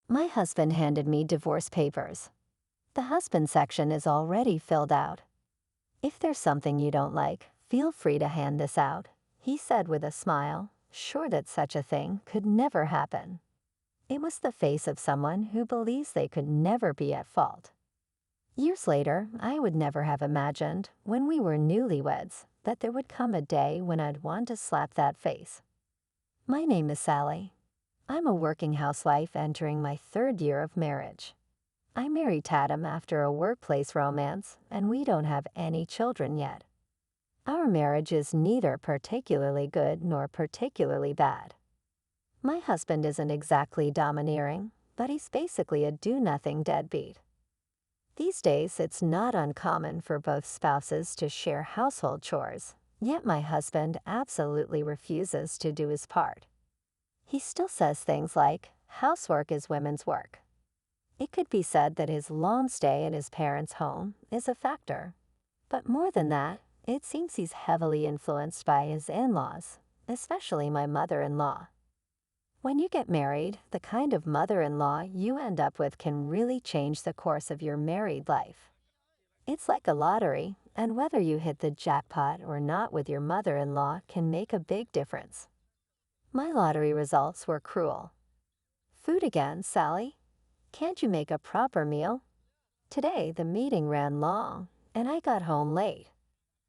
My husband handed me divorce papers. The husband section is already filled out. If there's something you don't like, feel free to hand this out, he said with a smile, sure that such a thing could never happen. It was the face of someone who believes they could never be at fault. Years later, I would never have imagined, when we were newlyweds, that there would come a day when I'd want to slap that face. My name is Sally. I'm a working housewife entering my 3rd year of marriage. I married Tatum after a workplace romance, and we don't have any children yet. Our marriage is neither particularly good nor particularly bad. My husband isn't exactly domineering, but he's basically a do-nothing deadbeat. These days, it's not uncommon for both spouses to share household chores, yet my husband absolutely refuses to do his part. He still says things like, housework is women's work. It could be said that his long stay at his parents' home is a factor. But more than that, it seems he's heavily influenced by his in-laws, especially my mother-in-law. When you get married, the kind of mother-in-law you end up with can really change the course of your married life. It's like a lottery, and whether you hit the jackpot or not with your mother-in-law can make a big difference. My lottery results were cruel. Food again, Sally? Can't you make a proper meal? Today the meeting ran long, and I got home late.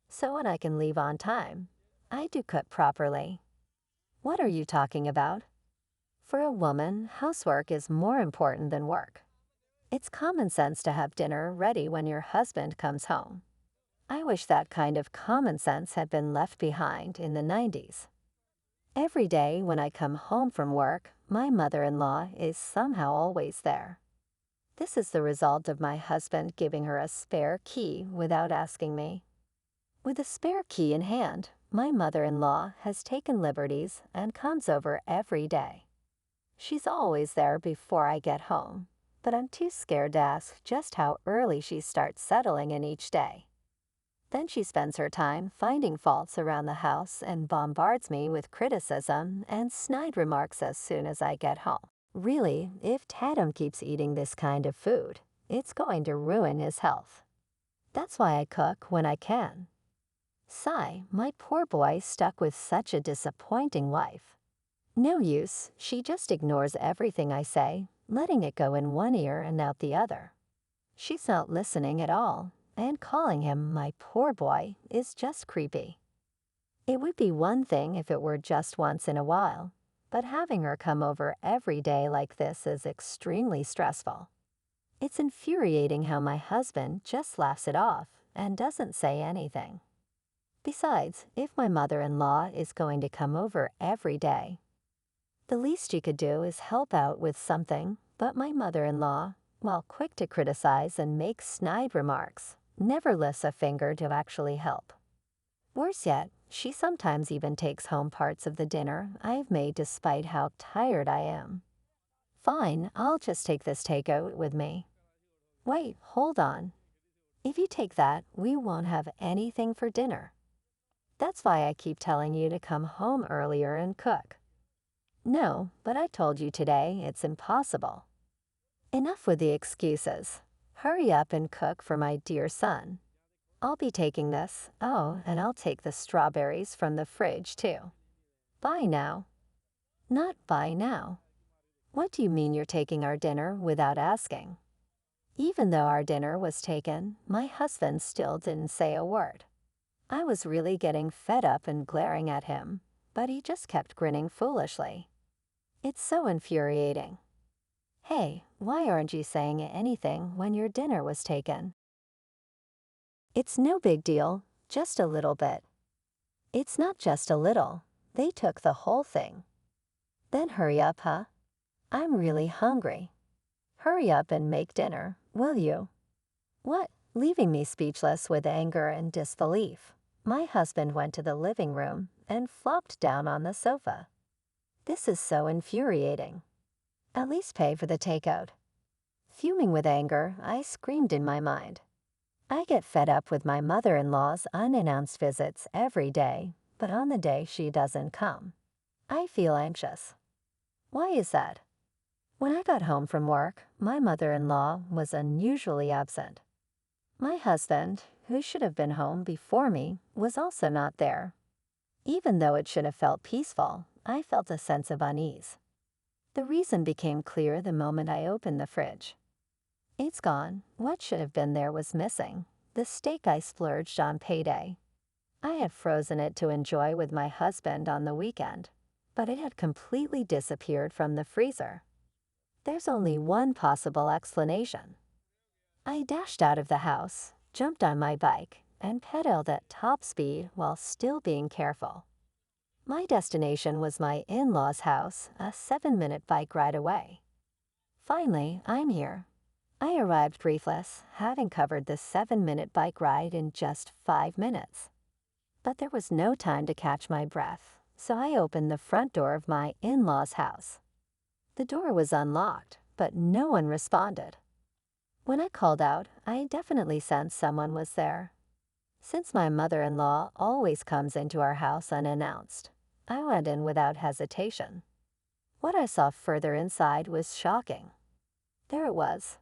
So when I can leave on time, I do cook properly. What are you talking about? For a woman, housework is more important than work. It's common sense to have dinner ready when your husband comes home. I wish that kind of common sense had been left behind in the 90s. Every day when I come home from work, my mother-in-law is somehow always there. This is the result of my husband giving her a spare key without asking me. With a spare key in hand, my mother-in-law has taken liberties and comes over every day. She's always there before I get home, but I'm too scared to ask just how early she starts settling in each day. Then she spends her time finding faults around the house and bombards me with criticism and snide remarks as soon as I get home. Really, if Tatum keeps eating this kind of food, it's going to ruin his health. That's why I cook when I can. Sigh, my poor boy stuck with such a disappointing wife. No use, she just ignores everything I say, letting it go in one ear and out the other. She's not listening at all, and calling him my poor boy is just creepy. It would be one thing if it were just once in a while, but having her come over every day like this is extremely stressful. It's infuriating how my husband just laughs it off and doesn't say anything. Besides, if my mother-in-law is going to come over every day, the least you could do is help out with something, but my mother-in-law, while quick to criticize and make snide remarks, never lifts a finger to actually help. Worse yet, she sometimes even takes home parts of the dinner I've made despite how tired I am. Fine, I'll just take this takeout with me. Wait, hold on. If you take that, we won't have anything for dinner. That's why I keep telling you to come home earlier and cook. No, but I told you today it's impossible. Enough with the excuses. Hurry up and cook for my dear son. I'll be taking this. Oh, and I'll take the strawberries from the fridge too. Bye now. Not bye now. What do you mean you're taking our dinner without asking? Even though our dinner was taken, my husband still didn't say a word. I was really getting fed up and glaring at him, but he just kept grinning foolishly. It's so infuriating. Hey, why aren't you saying anything when your dinner was taken? It's no big deal, just a little bit. It's not just a little, they took the whole thing. Then hurry up, huh? I'm really hungry. Hurry up and make dinner, will you? What? Leaving me speechless with anger and disbelief, my husband went to the living room and flopped down on the sofa. This is so infuriating. At least pay for the takeout. Fuming with anger, I screamed in my mind. I get fed up with my mother-in-law's unannounced visits every day, but on the day she doesn't come, I feel anxious. Why is that? When I got home from work, my mother-in-law was unusually absent. My husband, who should have been home before me, was also not there. Even though it should have felt peaceful, I felt a sense of unease. The reason became clear the moment I opened the fridge. It's gone. What should have been there was missing. The steak I splurged on payday. I had frozen it to enjoy with my husband on the weekend, but it had completely disappeared from the freezer. There's only one possible explanation. I dashed out of the house, jumped on my bike, and pedaled at top speed while still being careful. My destination was my in-laws' house, a 7-minute bike ride away. Finally, I'm here. I arrived briefless, having covered the 7-minute bike ride in just 5 minutes. But there was no time to catch my breath, so I opened the front door of my in-laws' house. The door was unlocked, but no one responded. When I called out, I definitely sensed someone was there. Since my mother-in-law always comes into our house unannounced, I went in without hesitation. What I saw further inside was shocking. There it was.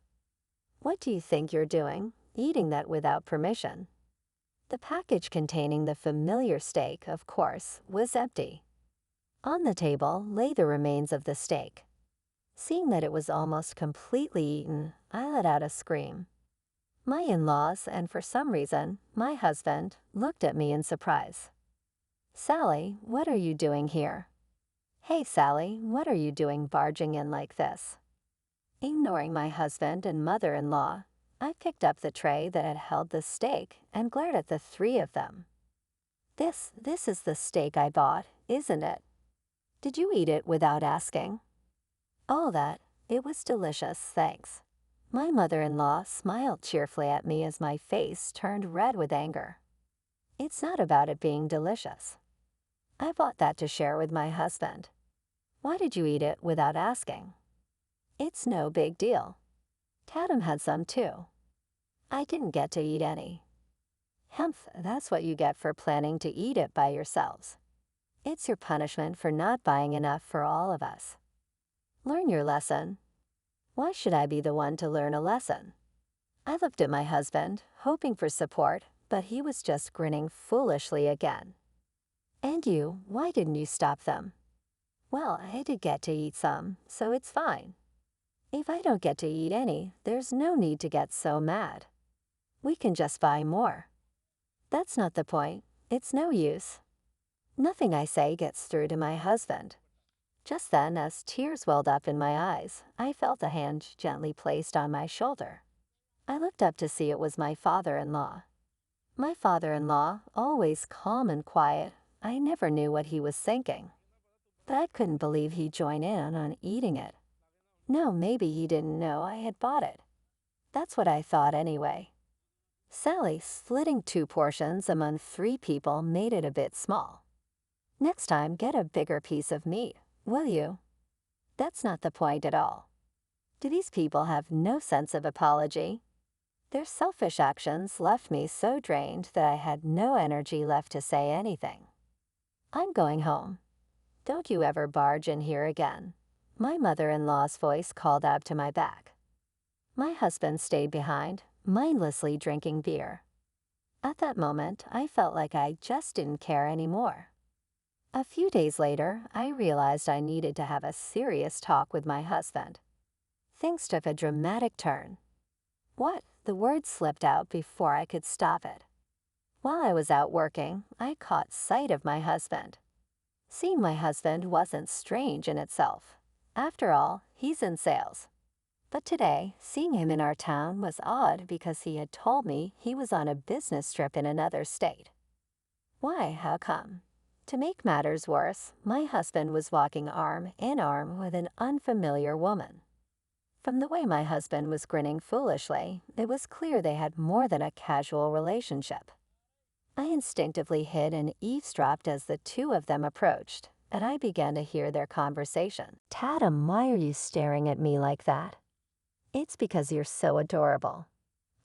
What do you think you're doing, eating that without permission? The package containing the familiar steak, of course, was empty. On the table lay the remains of the steak. Seeing that it was almost completely eaten, I let out a scream. My in-laws, and for some reason, my husband, looked at me in surprise. "Sally, what are you doing here?" "Hey, Sally, what are you doing barging in like this?" Ignoring my husband and mother-in-law, I picked up the tray that had held the steak and glared at the three of them. This is the steak I bought, isn't it? Did you eat it without asking?" "All that. It was delicious, thanks." My mother-in-law smiled cheerfully at me as my face turned red with anger. "It's not about it being delicious. I bought that to share with my husband. Why did you eat it without asking?" "It's no big deal. Tatum had some too. I didn't get to eat any." "Humph, that's what you get for planning to eat it by yourselves. It's your punishment for not buying enough for all of us. Learn your lesson." Why should I be the one to learn a lesson? I looked at my husband, hoping for support, but he was just grinning foolishly again. "And you, why didn't you stop them?" "Well, I did get to eat some, so it's fine. If I don't get to eat any, there's no need to get so mad. We can just buy more." "That's not the point. It's no use." Nothing I say gets through to my husband. Just then, as tears welled up in my eyes, I felt a hand gently placed on my shoulder. I looked up to see it was my father-in-law. My father-in-law, always calm and quiet, I never knew what he was thinking. But I couldn't believe he'd join in on eating it. No, maybe he didn't know I had bought it. That's what I thought anyway. Sally splitting 2 portions among 3 people made it a bit small. "Next time, get a bigger piece of meat, will you?" That's not the point at all. Do these people have no sense of apology? Their selfish actions left me so drained that I had no energy left to say anything. "I'm going home. Don't you ever barge in here again." My mother-in-law's voice called out to my back. My husband stayed behind, mindlessly drinking beer. At that moment, I felt like I just didn't care anymore. A few days later, I realized I needed to have a serious talk with my husband. Things took a dramatic turn. "What?" The word slipped out before I could stop it. While I was out working, I caught sight of my husband. Seeing my husband wasn't strange in itself. After all, he's in sales. But today, seeing him in our town was odd because he had told me he was on a business trip in another state. Why? How come? To make matters worse, my husband was walking arm in arm with an unfamiliar woman. From the way my husband was grinning foolishly, it was clear they had more than a casual relationship. I instinctively hid and eavesdropped as the 2 of them approached, and I began to hear their conversation. "Tatum, why are you staring at me like that?" "It's because you're so adorable."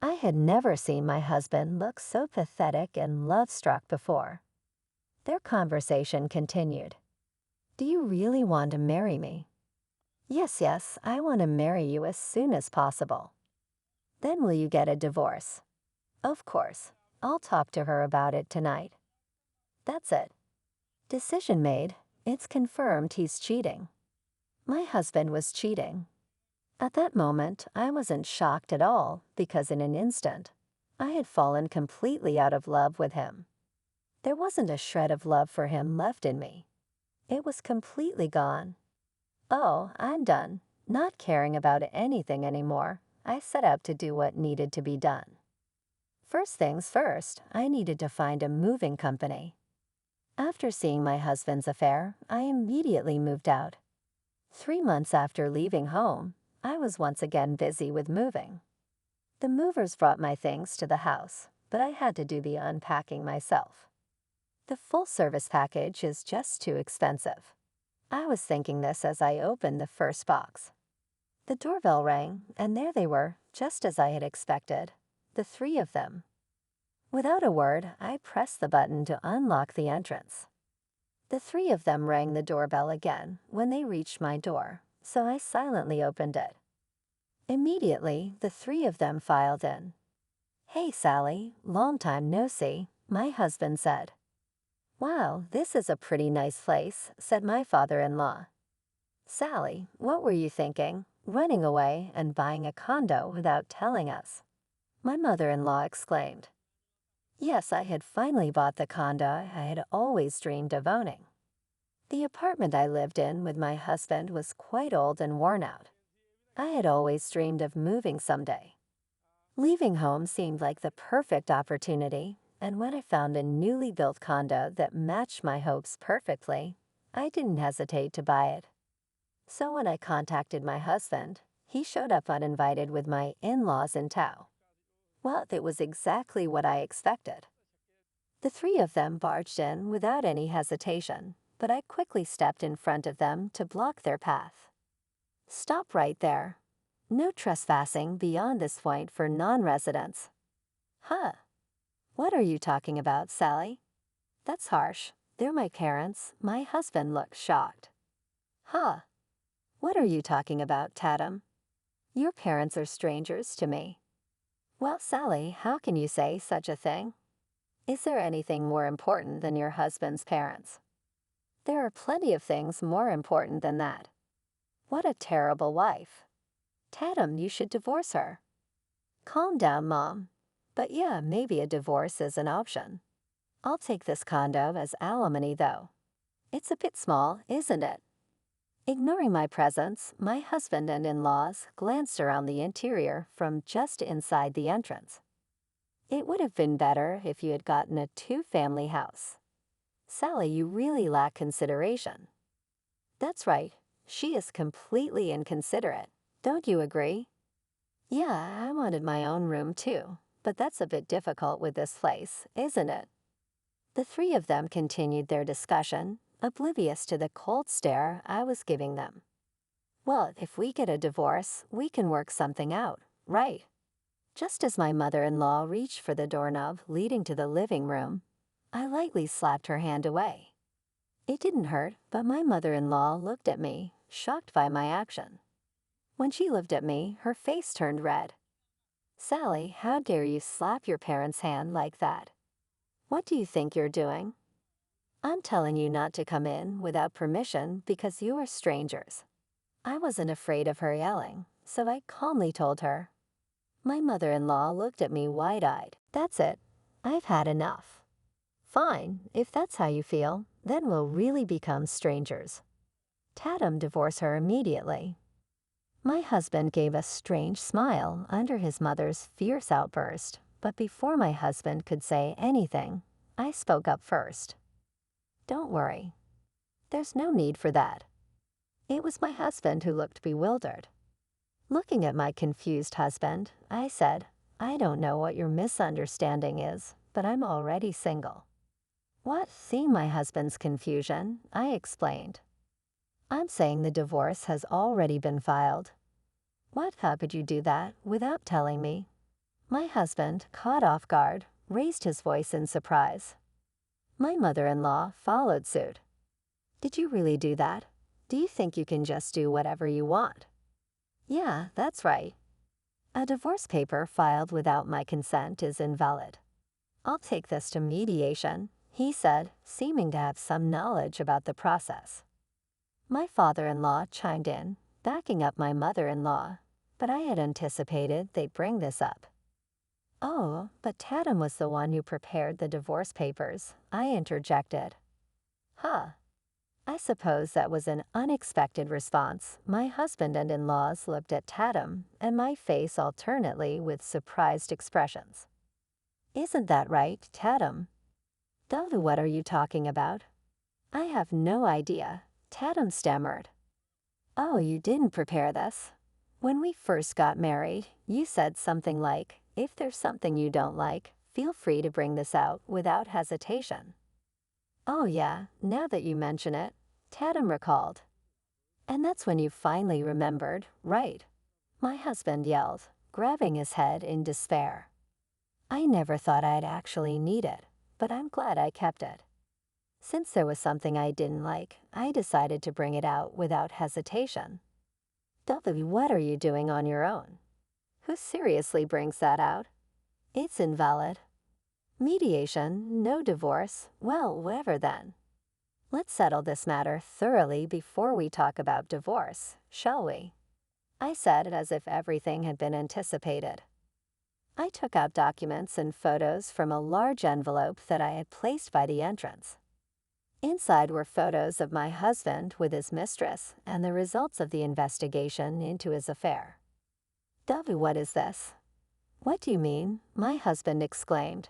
I had never seen my husband look so pathetic and love-struck before. Their conversation continued. "Do you really want to marry me?" Yes, yes, I want to marry you as soon as possible. Then will you get a divorce? Of course. I'll talk to her about it tonight. That's it. Decision made. It's confirmed he's cheating. My husband was cheating. At that moment, I wasn't shocked at all because in an instant, I had fallen completely out of love with him. There wasn't a shred of love for him left in me. It was completely gone. Oh, I'm done. Not caring about anything anymore, I set out to do what needed to be done. First things first, I needed to find a moving company. After seeing my husband's affair, I immediately moved out. 3 months after leaving home, I was once again busy with moving. The movers brought my things to the house, but I had to do the unpacking myself. The full-service package is just too expensive. I was thinking this as I opened the first box. The doorbell rang, and there they were, just as I had expected, the three of them. Without a word, I pressed the button to unlock the entrance. The three of them rang the doorbell again when they reached my door, so I silently opened it. Immediately, the three of them filed in. "Hey, Sally, long time no see," my husband said. "Wow, this is a pretty nice place," said my father-in-law. "Sally, what were you thinking, running away and buying a condo without telling us?" my mother-in-law exclaimed. Yes, I had finally bought the condo I had always dreamed of owning. The apartment I lived in with my husband was quite old and worn out. I had always dreamed of moving someday. Leaving home seemed like the perfect opportunity, and when I found a newly built condo that matched my hopes perfectly, I didn't hesitate to buy it. So when I contacted my husband, he showed up uninvited with my in-laws in tow. Well, it was exactly what I expected. The three of them barged in without any hesitation, but I quickly stepped in front of them to block their path. "Stop right there. No trespassing beyond this point for non-residents." "Huh? What are you talking about, Sally?" "That's harsh. They're my parents." My husband looked shocked. "Huh? What are you talking about, Tatum? Your parents are strangers to me." "Well, Sally, how can you say such a thing? Is there anything more important than your husband's parents?" "There are plenty of things more important than that." "What a terrible wife. Tatum, you should divorce her." "Calm down, Mom. But yeah, maybe a divorce is an option. I'll take this condo as alimony, though. It's a bit small, isn't it?" Ignoring my presence, my husband and in-laws glanced around the interior from just inside the entrance. "It would have been better if you had gotten a two-family house. Sally, you really lack consideration." "That's right. She is completely inconsiderate. Don't you agree?" "Yeah, I wanted my own room too, but that's a bit difficult with this place, isn't it?" The three of them continued their discussion, oblivious to the cold stare I was giving them. "Well, if we get a divorce, we can work something out, right?" Just as my mother-in-law reached for the doorknob leading to the living room, I lightly slapped her hand away. It didn't hurt, but my mother-in-law looked at me, shocked by my action. When she looked at me, her face turned red. "Sally, how dare you slap your parents' hand like that? What do you think you're doing?" "I'm telling you not to come in without permission because you are strangers." I wasn't afraid of her yelling, so I calmly told her. My mother-in-law looked at me wide-eyed. "That's it. I've had enough." "Fine, if that's how you feel, then we'll really become strangers. Tatum, divorce her immediately." My husband gave a strange smile under his mother's fierce outburst, but before my husband could say anything, I spoke up first. "Don't worry. There's no need for that." It was my husband who looked bewildered. Looking at my confused husband, I said, "I don't know what your misunderstanding is, but I'm already single." What? Seeing my husband's confusion, I explained. "I'm saying the divorce has already been filed." "What? How could you do that without telling me?" My husband, caught off guard, raised his voice in surprise. My mother-in-law followed suit. "Did you really do that? Do you think you can just do whatever you want? Yeah, that's right. A divorce paper filed without my consent is invalid. I'll take this to mediation, he said, seeming to have some knowledge about the process. My father-in-law chimed in, backing up my mother-in-law, but I had anticipated they'd bring this up. Oh, but Tatum was the one who prepared the divorce papers, I interjected. Huh. I suppose that was an unexpected response. My husband and in-laws looked at Tatum and my face alternately with surprised expressions. Isn't that right, Tatum? Dove, what are you talking about? I have no idea, Tatum stammered. Oh, you didn't prepare this? When we first got married, you said something like, if there's something you don't like, feel free to bring this out without hesitation. Oh yeah, now that you mention it, Tatum recalled. And that's when you finally remembered, right? My husband yelled, grabbing his head in despair. I never thought I'd actually need it, but I'm glad I kept it. Since there was something I didn't like, I decided to bring it out without hesitation. W, what are you doing on your own? Who seriously brings that out? It's invalid. Mediation, no divorce, well, whatever then. Let's settle this matter thoroughly before we talk about divorce, shall we? I said it as if everything had been anticipated. I took out documents and photos from a large envelope that I had placed by the entrance. Inside were photos of my husband with his mistress and the results of the investigation into his affair. W, what is this? What do you mean? My husband exclaimed.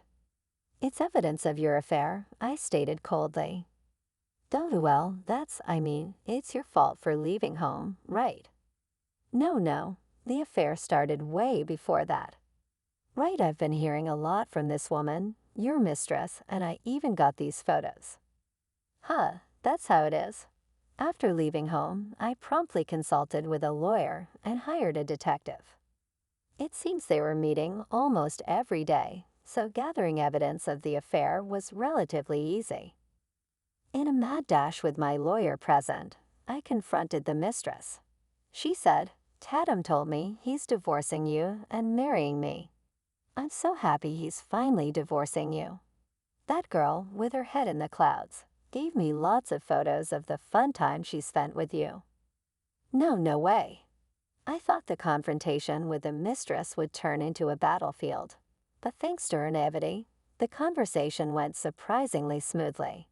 It's evidence of your affair, I stated coldly. W, well, it's your fault for leaving home, right? No, the affair started way before that. Right, I've been hearing a lot from this woman, your mistress, and I even got these photos. Huh, that's how it is. After leaving home, I promptly consulted with a lawyer and hired a detective. It seems they were meeting almost every day, so gathering evidence of the affair was relatively easy. In a mad dash with my lawyer present, I confronted the mistress. She said, Tatum told me he's divorcing you and marrying me. I'm so happy he's finally divorcing you. That girl, with her head in the clouds, gave me lots of photos of the fun time she spent with you. No way. I thought the confrontation with the mistress would turn into a battlefield, but thanks to her naivety, the conversation went surprisingly smoothly.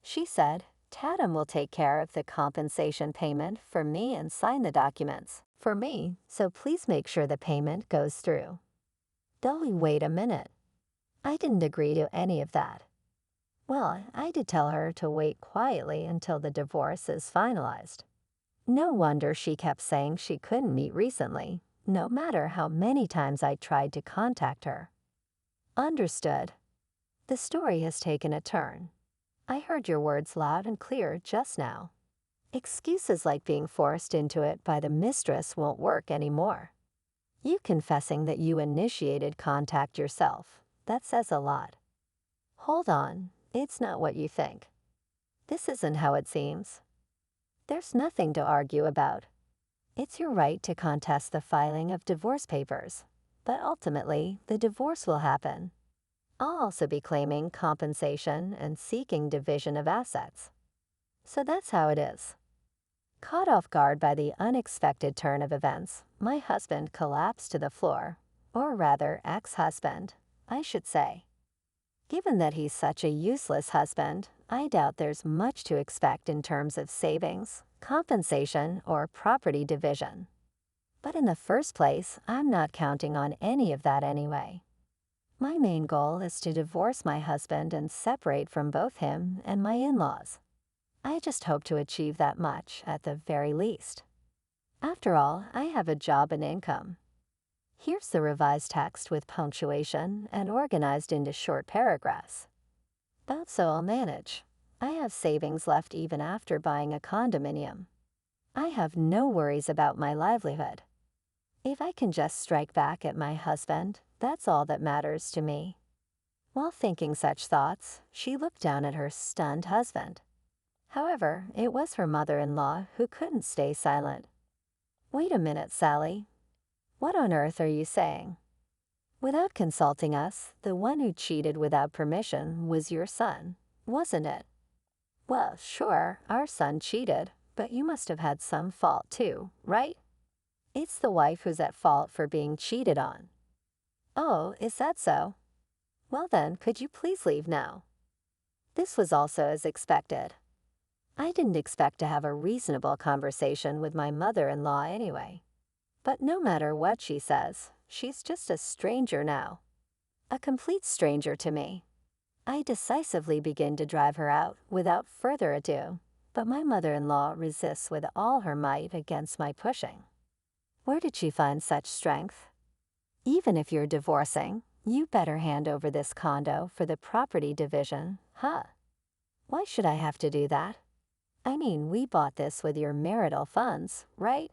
She said, Tatum will take care of the compensation payment for me and sign the documents for me, so please make sure the payment goes through. Dolly, wait a minute. I didn't agree to any of that. Well, I did tell her to wait quietly until the divorce is finalized. No wonder she kept saying she couldn't meet recently, no matter how many times I tried to contact her. Understood. The story has taken a turn. I heard your words loud and clear just now. Excuses like being forced into it by the mistress won't work anymore. You confessing that you initiated contact yourself, that says a lot. Hold on, it's not what you think. This isn't how it seems. There's nothing to argue about. It's your right to contest the filing of divorce papers, but ultimately the divorce will happen. I'll also be claiming compensation and seeking division of assets. So that's how it is. Caught off guard by the unexpected turn of events, my husband collapsed to the floor, or rather ex-husband, I should say. Given that he's such a useless husband, I doubt there's much to expect in terms of savings, compensation, or property division. But in the first place, I'm not counting on any of that anyway. My main goal is to divorce my husband and separate from both him and my in-laws. I just hope to achieve that much at the very least. After all, I have a job and income. Here's the revised text with punctuation and organized into short paragraphs. That's so I'll manage. I have savings left even after buying a condominium. I have no worries about my livelihood. If I can just strike back at my husband, that's all that matters to me. While thinking such thoughts, she looked down at her stunned husband. However, it was her mother-in-law who couldn't stay silent. "Wait a minute, Sally. What on earth are you saying? Without consulting us, the one who cheated without permission was your son, wasn't it?" "Well, sure, our son cheated, but you must have had some fault too, right? It's the wife who's at fault for being cheated on." "Oh, is that so? Well then, could you please leave now?" This was also as expected. I didn't expect to have a reasonable conversation with my mother-in-law anyway. But no matter what she says, she's just a stranger now. A complete stranger to me. I decisively begin to drive her out without further ado, but my mother-in-law resists with all her might against my pushing. Where did she find such strength? "Even if you're divorcing, you better hand over this condo for the property division, huh?" "Why should I have to do that? I mean, we bought this with your marital funds, right?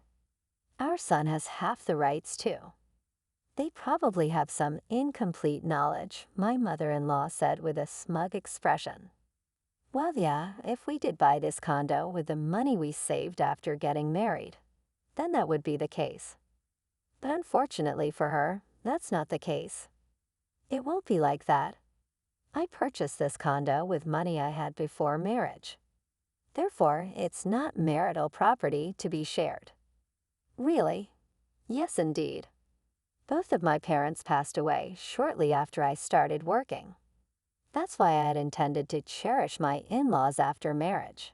Our son has half the rights too." "They probably have some incomplete knowledge," my mother-in-law said with a smug expression. "Well, yeah, if we did buy this condo with the money we saved after getting married, then that would be the case. But unfortunately for her, that's not the case. It won't be like that. I purchased this condo with money I had before marriage. Therefore, it's not marital property to be shared." "Really?" "Yes, indeed. Both of my parents passed away shortly after I started working. That's why I had intended to cherish my in-laws after marriage.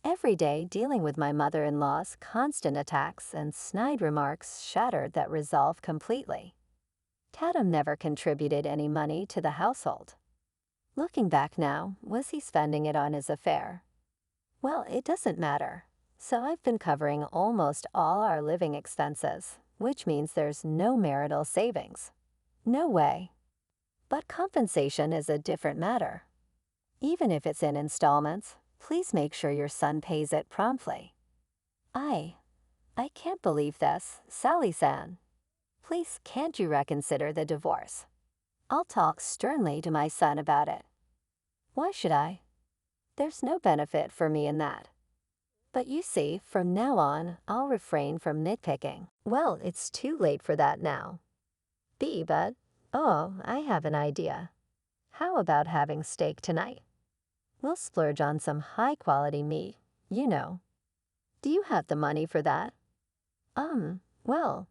Every day dealing with my mother-in-law's constant attacks and snide remarks shattered that resolve completely. Tatum never contributed any money to the household. Looking back now, was he spending it on his affair? Well, it doesn't matter. So I've been covering almost all our living expenses, which means there's no marital savings. No way. But compensation is a different matter. Even if it's in installments, please make sure your son pays it promptly." I can't believe this, Sally-san. Please, can't you reconsider the divorce? I'll talk sternly to my son about it." "Why should I? There's no benefit for me in that. But you see, from now on, I'll refrain from nitpicking." "Well, it's too late for that now." But, oh, I have an idea. How about having steak tonight? We'll splurge on some high-quality meat, you know. Do you have the money for that?" Well,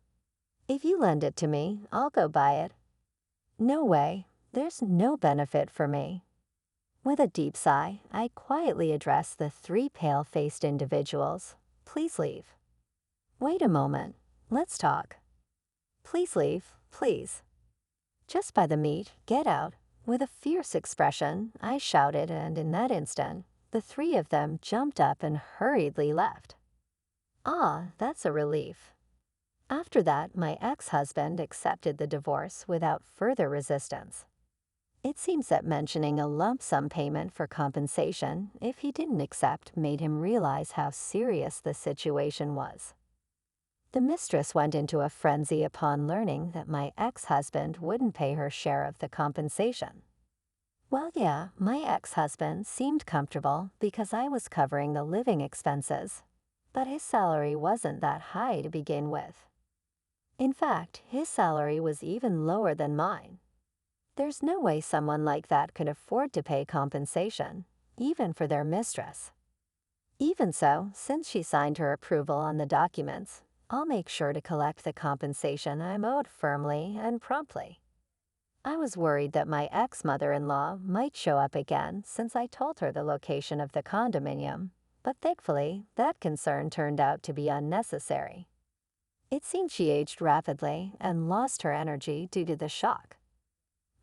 if you lend it to me, I'll go buy it." "No way. There's no benefit for me." With a deep sigh, I quietly address the three pale-faced individuals. "Please leave." "Wait a moment. Let's talk." "Please leave, please." "Just buy the meat, get out." With a fierce expression, I shouted, and in that instant, the three of them jumped up and hurriedly left. Ah, that's a relief. After that, my ex-husband accepted the divorce without further resistance. It seems that mentioning a lump sum payment for compensation if he didn't accept made him realize how serious the situation was. The mistress went into a frenzy upon learning that my ex-husband wouldn't pay her share of the compensation. Well, yeah, my ex-husband seemed comfortable because I was covering the living expenses, but his salary wasn't that high to begin with. In fact, his salary was even lower than mine. There's no way someone like that could afford to pay compensation, even for their mistress. Even so, since she signed her approval on the documents, I'll make sure to collect the compensation I'm owed firmly and promptly. I was worried that my ex-mother-in-law might show up again since I told her the location of the condominium, but thankfully, that concern turned out to be unnecessary. It seemed she aged rapidly and lost her energy due to the shock.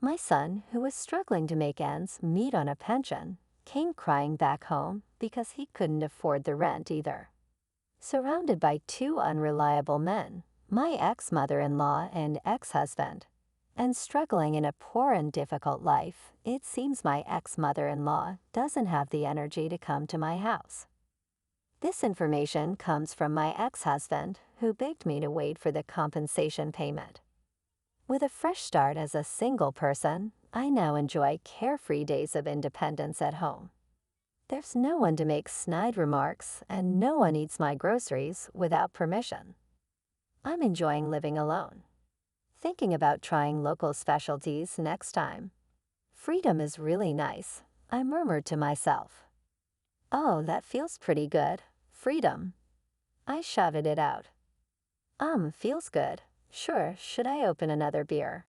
My son, who was struggling to make ends meet on a pension, came crying back home because he couldn't afford the rent either. Surrounded by two unreliable men, my ex-mother-in-law and ex-husband, and struggling in a poor and difficult life, it seems my ex-mother-in-law doesn't have the energy to come to my house. This information comes from my ex-husband, who begged me to wait for the compensation payment. With a fresh start as a single person, I now enjoy carefree days of independence at home. There's no one to make snide remarks, and no one eats my groceries without permission. I'm enjoying living alone. Thinking about trying local specialties next time. Freedom is really nice, I murmured to myself. Oh, that feels pretty good. Freedom. I shouted it out. Feels good. Sure, should I open another beer?